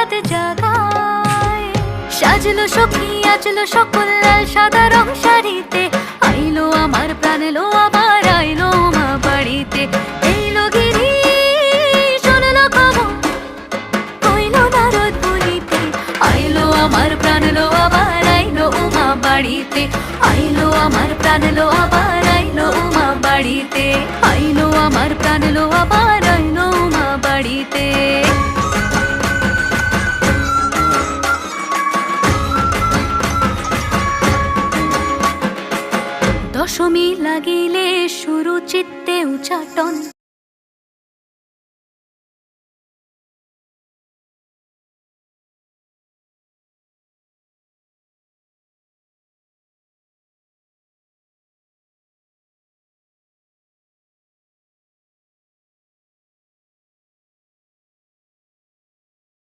রাত জাগায়। সাজলো সখী আজলো সকল লাল সাদা রং শাড়িতে, আইলো আমার প্রাণ লো আবার আইলো মা বাড়িতে। এইলো গিরি শুনলো খবর, কইলো নারদ বলিতে, আইলো আমার প্রাণ লো আবার আইলো মা বাড়িতে। আইলো আমার প্রাণ লো আবার আইলো মা বাড়িতে। আইলো আমার প্রাণ লো আবার আইলো মা বাড়িতে। দশমী লাগিলে শুরু চিত্তে উচাটন,